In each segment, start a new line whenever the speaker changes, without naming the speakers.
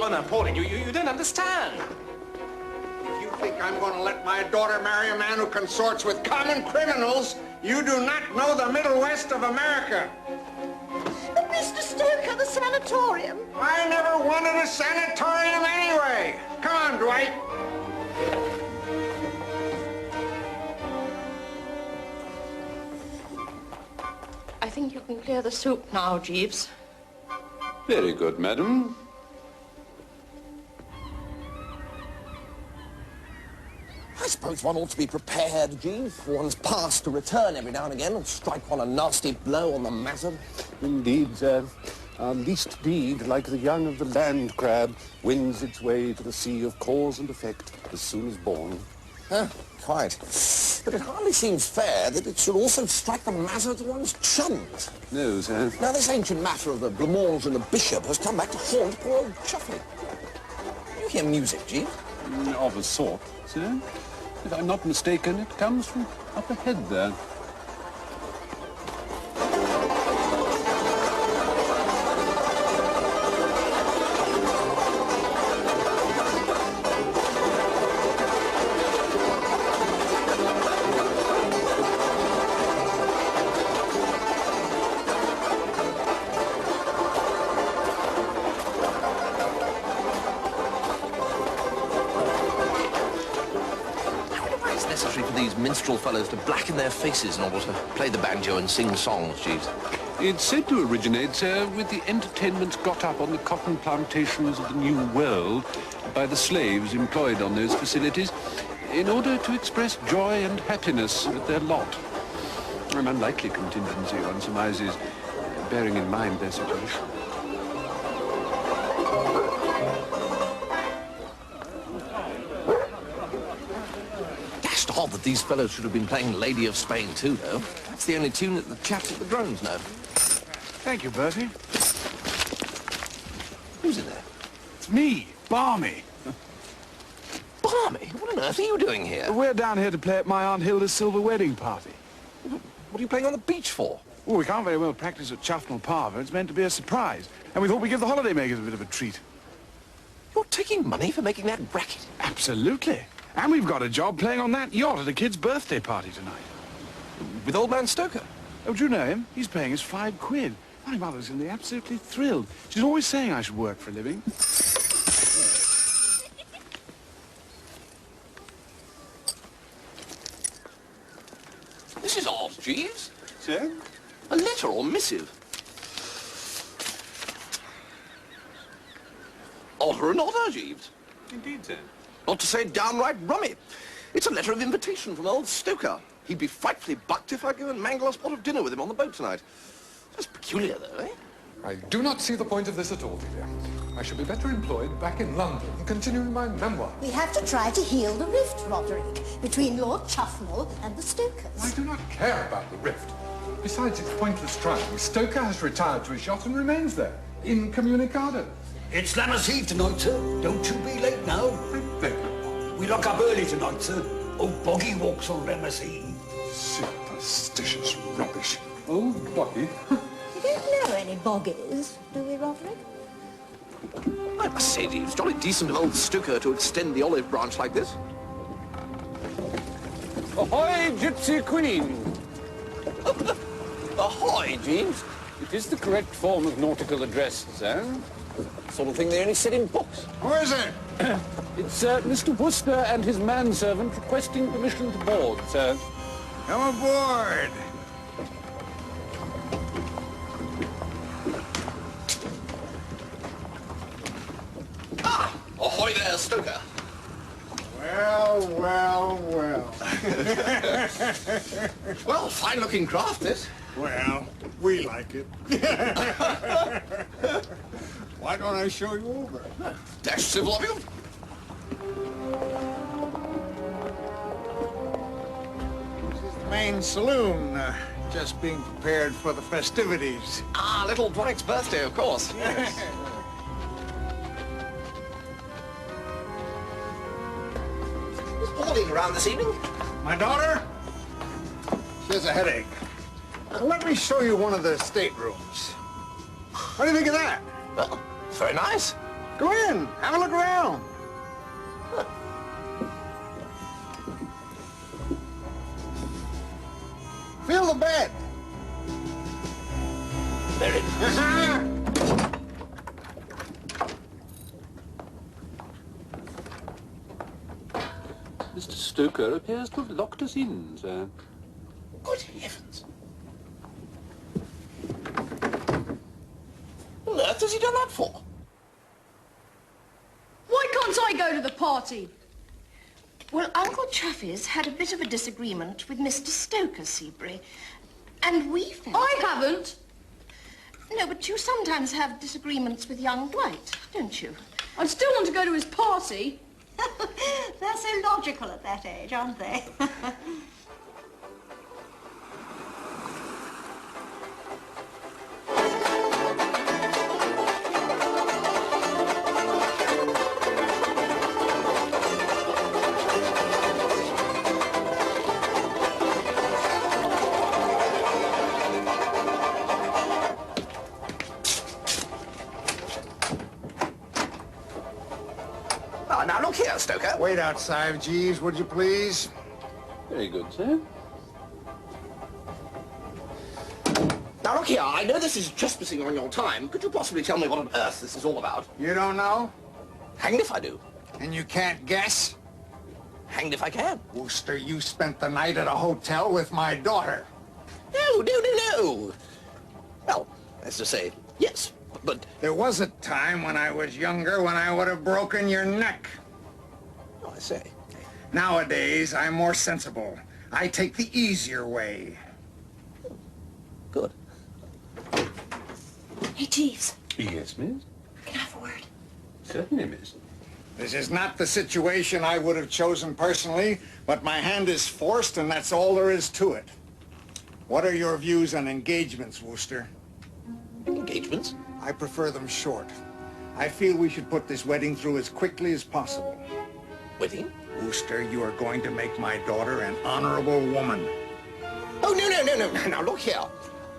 Oh, no, Pauline, you don't understand.
If you think I'm going to let my daughter marry a man who consorts with common criminals, you do not know the Middle West of America.
But Mr. Stoker, the sanatorium.
I never wanted a sanatorium anyway. Come on, Dwight.
I think you can clear the soup now, Jeeves.
Very good, madam.
I suppose one ought to be prepared, Jeeves, for one's past to return every now and again and strike one a nasty blow on the matter.
Indeed, sir. Our least deed, like the young of the land crab, wins its way to the sea of cause and effect as soon as born.
Quite. But it hardly seems fair that it should also strike the matter to one's chums.
No, sir.
Now, this ancient matter of the blancmange and the bishop has come back to haunt poor old Chuffley. You hear music, Jeeves?
Of a sort, sir. If I'm not mistaken, it comes from up ahead there.
Necessary for these minstrel fellows to blacken their faces in order to play the banjo and sing songs, Jeeves.
It's said to originate, sir, with the entertainments got up on the cotton plantations of the New World by the slaves employed on those facilities in order to express joy and happiness at their lot. An unlikely contingency, one surmises, bearing in mind their situation.
Odd that these fellows should have been playing Lady of Spain too, though. That's the only tune that the chaps at the drones know.
Thank you, Bertie.
Who's in there?
It's me, Barmy.
Barmy? What on earth are you doing here?
We're down here to play at my Aunt Hilda's silver wedding party.
What are you playing on the beach for?
Oh, we can't very well practice at Chuffnell Parva. It's meant to be a surprise. And we thought we'd give the holidaymakers a bit of a treat.
You're taking money for making that racket?
Absolutely. And we've got a job playing on that yacht at a kid's birthday party tonight.
With old man Stoker?
Oh, do you know him? He's paying us £5. My mother's going to be absolutely thrilled. She's always saying I should work for a living.
This is odd, Jeeves.
Sir?
A letter or missive. Odder and odder, Jeeves.
Indeed, sir.
Not to say downright rummy. It's a letter of invitation from old Stoker. He'd be frightfully bucked if I go and mangle a spot of dinner with him on the boat tonight. That's peculiar, though, eh?
I do not see the point of this at all, dear. I shall be better employed back in London, continuing my memoir.
We have to try to heal the rift, Roderick, between Lord Chuffnell and the Stokers.
I do not care about the rift. Besides, it's pointless trying. Stoker has retired to his yacht and remains there, incommunicado.
It's Lammas Eve tonight, sir. Don't you be late now.
I beg your pardon.
We lock up early tonight, sir. Old Boggy walks on Lammas Eve.
Superstitious rubbish. Old Boggy.
We don't know any boggies, do we, Roderick?
I must say, Jeeves, jolly decent of old Stoker to extend the olive branch like this.
Ahoy, Gypsy Queen!
Ahoy, Jeeves.
It is the correct form of nautical address, sir.
Sort of thing they only said in books.
Who is it?
It's Mr. Wooster and his manservant requesting permission to board, sir.
Come aboard.
Ah! Ahoy there, Stoker.
Well, well, well.
Well, fine-looking craft, this.
Well, we like it. Why don't I show you over?
Dash civil of you.
This is the main saloon, just being prepared for the festivities.
Ah, little Dwight's birthday, of course.
Yes.
Is Pauline around this evening?
My daughter? She has a headache. Let me show you one of the staterooms. What do you think of that?
Well, very nice.
Go in. Have a look around. Feel the bed.
Very
Mr. Stoker appears to have locked us in, sir.
Good heavens. What on earth has he done that for?
Why can't I go to the party?
Well, Uncle Chuffy's had a bit of a disagreement with Mr. Stoker, Seabury. And we felt...
I haven't.
No, but you sometimes have disagreements with young Dwight, don't you?
I still want to go to his party.
They're so logical at that age, aren't they?
Now, look here, Stoker.
Wait outside, Jeeves, would you please?
Very good, sir.
Now, look here, I know this is trespassing on your time. Could you possibly tell me what on earth this is all about?
You don't know?
Hanged if I do.
And you can't guess?
Hanged if I can.
Wooster, you spent the night at a hotel with my daughter.
No. Well, as to say, yes, but...
There was a time when I was younger when I would have broken your neck.
Oh, I say.
Nowadays, I'm more sensible. I take the easier way.
Good.
Hey, Jeeves,
Yes, miss?
can I have a word?
Certainly, miss.
This is not the situation I would have chosen personally, but my hand is forced, and that's all there is to it. What are your views on engagements, Wooster?
Engagements?
I prefer them short. I feel we should put this wedding through as quickly as possible.
Wedding?
Wooster, you are going to make my daughter an honorable woman.
Oh, no. Now, look here.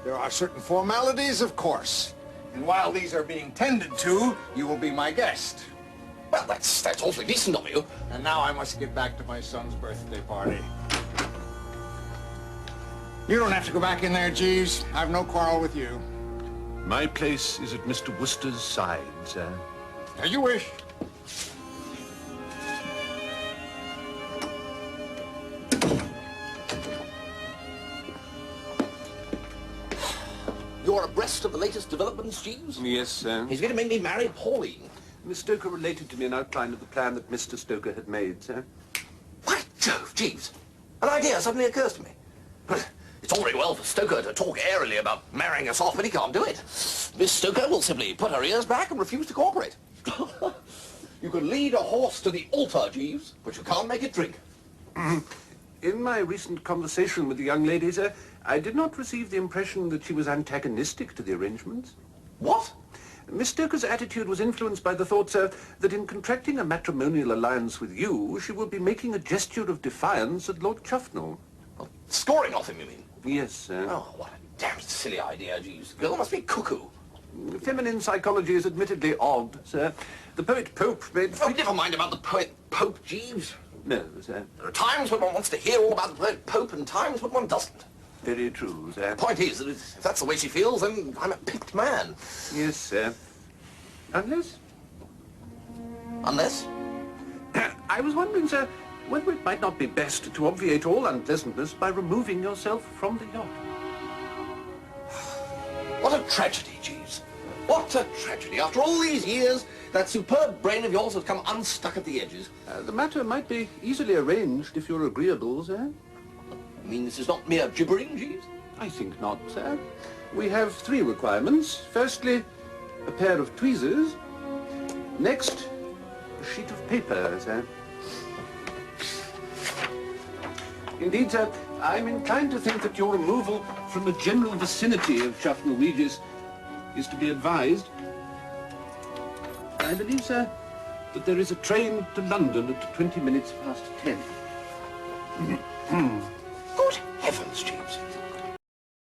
There are certain formalities, of course. And while these are being tended to, you will be my guest.
Well, that's awfully decent of you.
And now I must get back to my son's birthday party. You don't have to go back in there, Jeeves. I've no quarrel with you.
My place is at Mr. Wooster's side, sir.
As you wish.
You're abreast of the latest developments, Jeeves?
Yes, sir.
He's going to make me marry Pauline.
Miss Stoker related to me an outline of the plan that Mr. Stoker had made, sir.
By Jove, Jeeves. An idea suddenly occurs to me. It's all very well for Stoker to talk airily about marrying us off, but he can't do it. Miss Stoker will simply put her ears back and refuse to cooperate. You can lead a horse to the altar, Jeeves, but you can't make it drink.
In my recent conversation with the young lady, sir, I did not receive the impression that she was antagonistic to the arrangements.
What?
Miss Stoker's attitude was influenced by the thought, sir, that in contracting a matrimonial alliance with you, she would be making a gesture of defiance at Lord Chuffnell.
Well, scoring off him, you mean?
Yes, sir.
Oh, what a damn silly idea, Jeeves. The girl must be cuckoo.
Feminine psychology is admittedly odd, sir. The poet Pope made...
Oh, never mind about the poet Pope, Jeeves.
No, sir.
There are times when one wants to hear all about the poet Pope and times when one doesn't.
Very true, sir.
The point is that if that's the way she feels, then I'm a picked man.
Yes, sir. Unless...
Unless?
I was wondering, sir, whether it might not be best to obviate all unpleasantness by removing yourself from the yacht.
What a tragedy, Jeeves. What a tragedy. After all these years, that superb brain of yours has come unstuck at the edges.
The matter might be easily arranged if you're agreeable, sir.
You mean this is not mere gibbering, Jeeves?
I think not, sir. We have 3 requirements. Firstly, a pair of tweezers. Next, a sheet of paper, sir. Indeed, sir, I'm inclined to think that your removal from the general vicinity of Chuffnell Regis is to be advised. I believe, sir, that there is a train to London at 20 minutes past 10.
Good heavens,